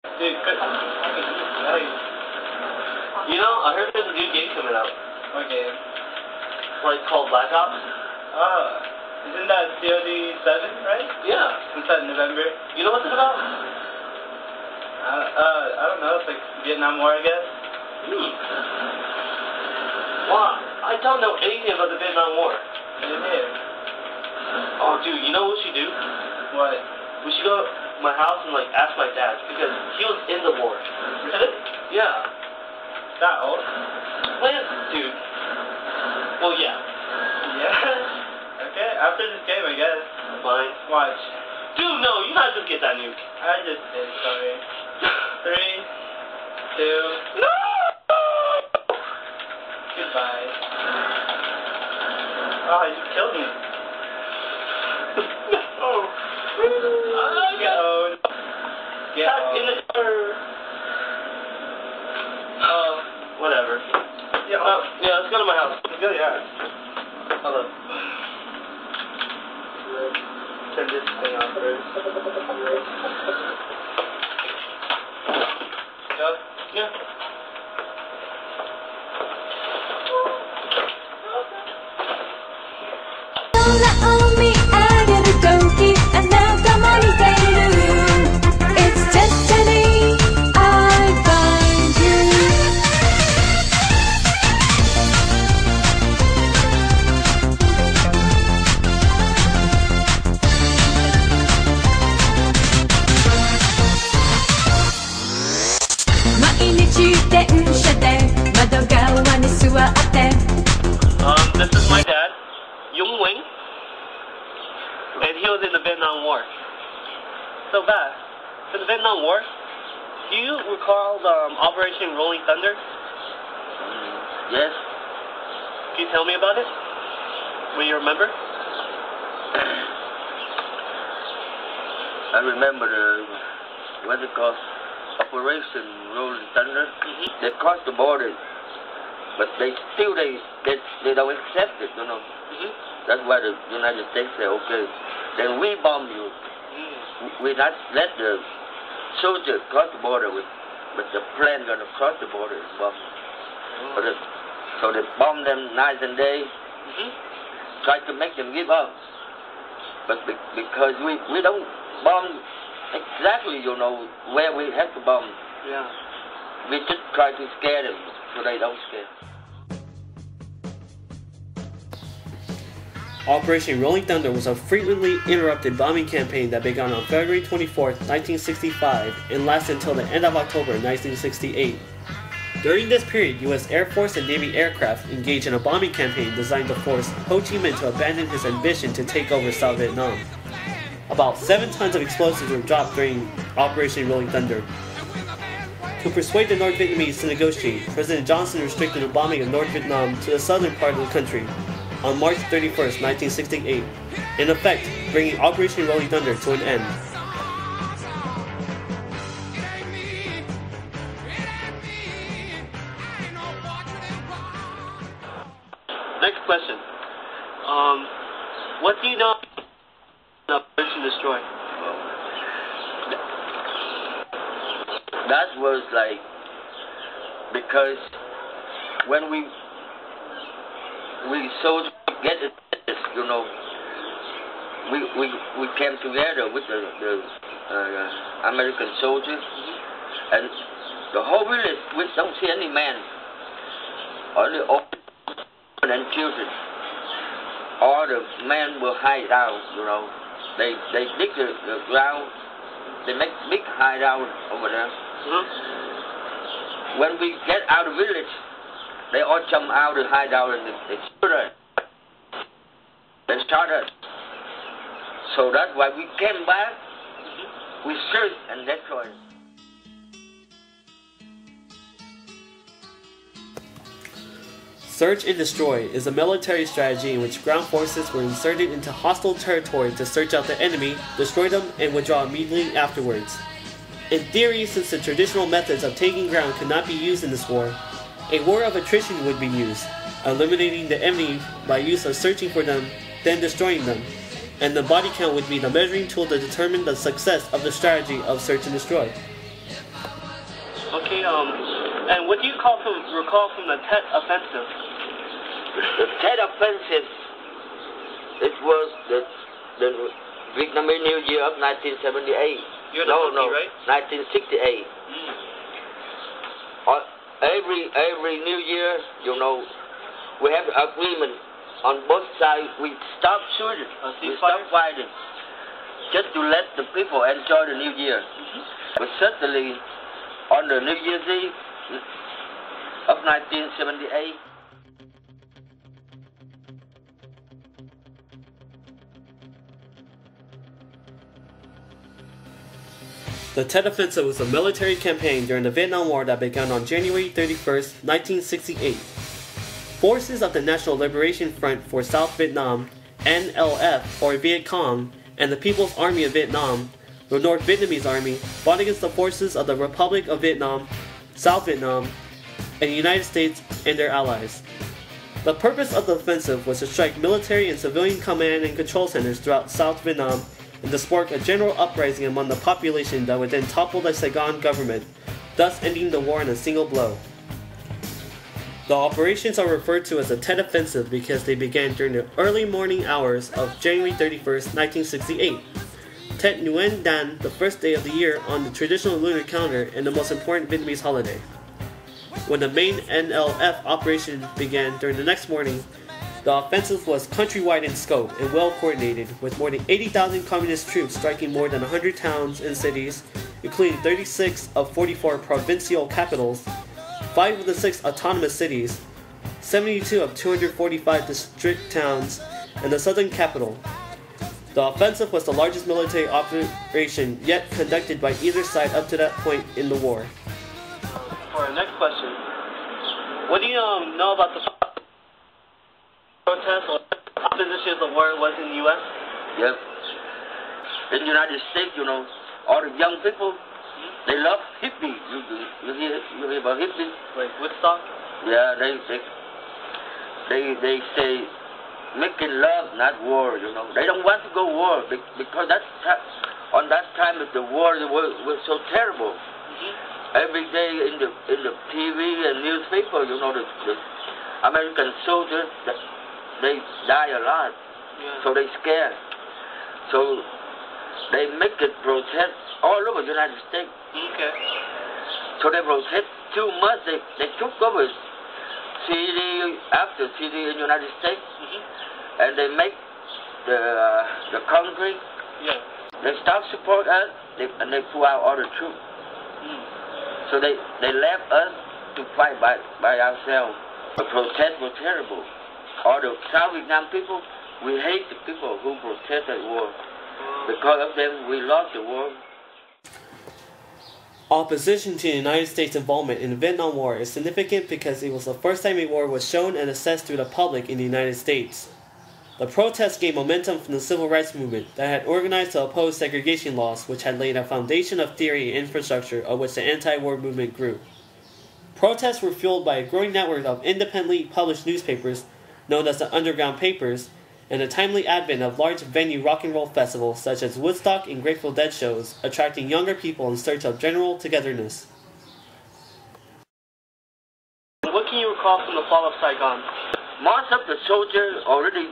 Dude, good. Nice. You know, I heard there's a new game coming out. What game? Like called Black Ops. Oh. Isn't that COD 7, right? Yeah. It's in November. You know what's it about? I don't know. It's like Vietnam War, I guess. Wow. I don't know anything about the Vietnam War. Yeah. Oh, dude, you know what we should do? What? We should go to my house and like ask my dad because he was in the war. Really? Yeah. That old? Well, dude. Well, yeah. Yeah. Okay, after this game, I guess. Fine. Watch. Dude, no, you not just get that nuke. I just did, sorry. 3, 2, No! goodbye. Oh, you killed me. Oh. Get owned. Get Stuck in the owned. car. Oh, whatever. Yeah, Yeah, let's go to my house. let's go, yeah. Hold on. Turn this thing on first. Go? Yeah. It's destiny, I find you. 毎日電車で窓側に座って This is my dad, Yung Wing, and he was in the Vietnam War. So bad. In the Vietnam War, do you recall Operation Rolling Thunder? Yes. Can you tell me about it? Will you remember? I remember what it called Operation Rolling Thunder. They crossed the border, but they don't accept it, you know. That's why the United States say, okay, then we bomb you. We not let the soldiers cross the border but the plane gonna cross the border and bomb them. So they bomb them night and day, try to make them give up. But because we don't bomb exactly, you know, where we have to bomb. Yeah. We just try to scare them so they don't scare. Operation Rolling Thunder was a frequently interrupted bombing campaign that began on February 24, 1965 and lasted until the end of October 1968. During this period, U.S. Air Force and Navy aircraft engaged in a bombing campaign designed to force Ho Chi Minh to abandon his ambition to take over South Vietnam. About 7 tons of explosives were dropped during Operation Rolling Thunder. To persuade the North Vietnamese to negotiate, President Johnson restricted the bombing of North Vietnam to the southern part of the country on March 31, 1968, in effect bringing Operation Rolling Thunder to an end. Next question. What do you know about Operation Destroy? That was like, because when we soldiers get it, you know, we came together with the American soldiers, and the whole village, we don't see any man, only old and children. All the men will hide out, you know. They dig the ground, they make big hideout over there. When we get out of the village, they all jump out and hide out and they shoot us. They shot us. So that's why we came back, we searched and destroyed it. Search and destroy is a military strategy in which ground forces were inserted into hostile territory to search out the enemy, destroy them, and withdraw immediately afterwards. In theory, since the traditional methods of taking ground could not be used in this war, a war of attrition would be used, eliminating the enemy by use of searching for them, then destroying them, and the body count would be the measuring tool to determine the success of the strategy of search and destroy. And what do you recall from the Tet Offensive? The Tet Offensive, it was the Vietnamese New Year of 1978. You're the monkey, right? 1968. Every New Year, you know, we have agreement on both sides. We stop shooting, we stop fighting, just to let the people enjoy the New Year. But certainly, on the New Year's Eve of 1978, The Tet Offensive was a military campaign during the Vietnam War that began on January 31st, 1968. Forces of the National Liberation Front for South Vietnam, NLF or Viet Cong, and the People's Army of Vietnam, the North Vietnamese Army, fought against the forces of the Republic of Vietnam, South Vietnam, and the United States and their allies. The purpose of the offensive was to strike military and civilian command and control centers throughout South Vietnam and to spark a general uprising among the population that would then topple the Saigon government, thus ending the war in a single blow. The operations are referred to as the Tet Offensive because they began during the early morning hours of January 31st, 1968. Tet Nguyen Dan, the first day of the year on the traditional lunar calendar and the most important Vietnamese holiday. When the main NLF operation began during the next morning, the offensive was countrywide in scope and well coordinated, with more than 80,000 communist troops striking more than 100 towns and cities, including 36 of 44 provincial capitals, 5 of the 6 autonomous cities, 72 of 245 district towns, and the southern capital. The offensive was the largest military operation yet conducted by either side up to that point in the war. For our next question, what do you know about the protest or opposition of the war was in the U.S.? Yes. In the United States, you know, all the young people, they love hippie. You hear about hippies? Like Woodstock? Yeah, they say making love, not war. You know, they don't want to go war because on that time the war was so terrible. Every day in the TV and newspaper, you know, the American soldiers, they die a lot, so they scared. So they make it protest all over the United States. Okay. So they protest too much. They took over city after city in the United States, and they make the country. Yeah. They stop support us, and they pull out all the troops. So they left us to fight by ourselves. The protests were terrible. All the South Vietnam people, we hate the people who protested war. Because of them, we lost the war. Opposition to the United States' involvement in the Vietnam War is significant because it was the first time a war was shown and assessed to the public in the United States. The protests gained momentum from the civil rights movement that had organized to oppose segregation laws, which had laid a foundation of theory and infrastructure of which the anti-war movement grew. Protests were fueled by a growing network of independently published newspapers known as the Underground Papers, and the timely advent of large venue rock and roll festivals such as Woodstock and Grateful Dead shows, attracting younger people in search of general togetherness. What can you recall from the fall of Saigon? Most of the soldiers already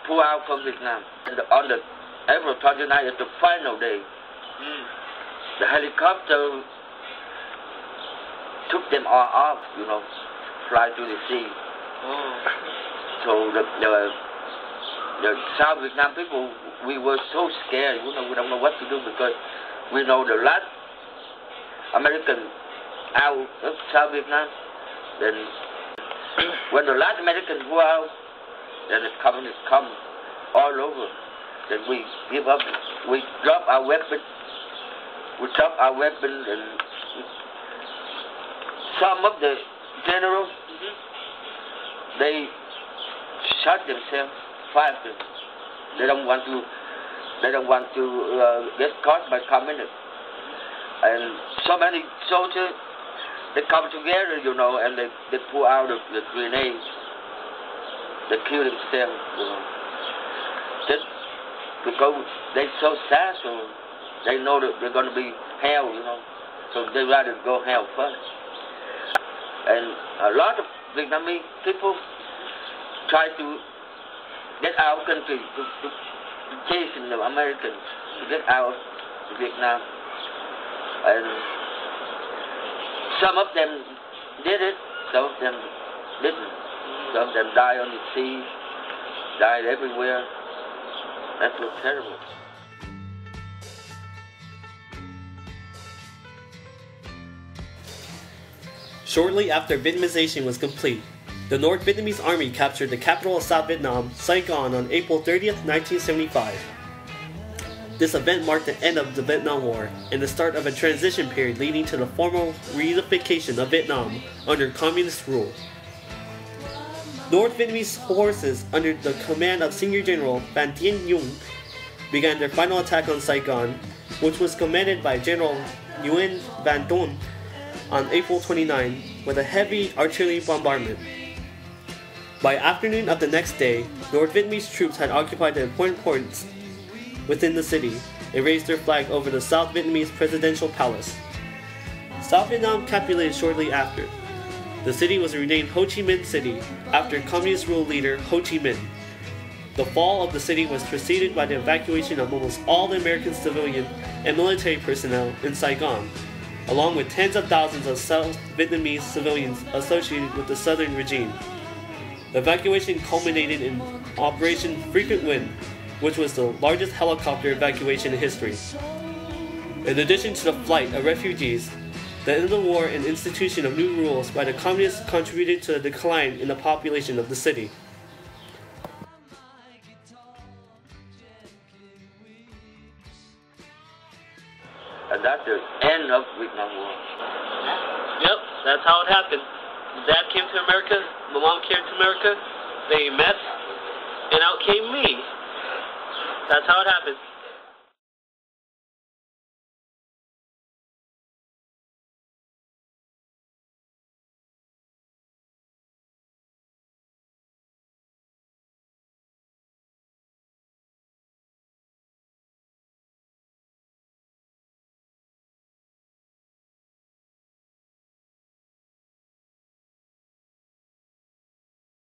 pulled out from Vietnam. And on the April 29th is the final day. The helicopter took them all off, you know, fly to the sea. So the South Vietnam people, we were so scared, you know, we don't know what to do because we know the last American out of South Vietnam, then when the last American go out, then the communists come all over. Then we give up, we drop our weapons, and some of the generals, they shot themselves, fired them. They don't want to get caught by communists. And so many soldiers, they come together, you know, and they pull out the grenades. They kill themselves, you know. Just because they're so sad, so they know that they're going to be hell, you know. So they rather go hell first. And a lot of Vietnamese people try to get out of country, to chasing the Americans to get out of Vietnam. And some of them did it, some of them didn't. Some of them died on the sea, died everywhere. That was terrible. Shortly after Vietnamization was complete, the North Vietnamese Army captured the capital of South Vietnam, Saigon, on April 30th, 1975. This event marked the end of the Vietnam War and the start of a transition period leading to the formal reunification of Vietnam under communist rule. North Vietnamese forces under the command of Senior General Van Dien Dung began their final attack on Saigon, which was commanded by General Nguyen Van Don on April 29 with a heavy artillery bombardment. By afternoon of the next day, North Vietnamese troops had occupied the important points within the city and raised their flag over the South Vietnamese presidential palace. South Vietnam capitulated shortly after. The city was renamed Ho Chi Minh City after communist rule leader Ho Chi Minh. The fall of the city was preceded by the evacuation of almost all the American civilian and military personnel in Saigon, along with tens of thousands of South Vietnamese civilians associated with the Southern regime. The evacuation culminated in Operation Frequent Wind, which was the largest helicopter evacuation in history. In addition to the flight of refugees, the end of the war and institution of new rules by the communists contributed to a decline in the population of the city. And that's the end of Vietnam War. Yep, that's how it happened. Dad came to America, my mom came to America, they met, and out came me. That's how it happened.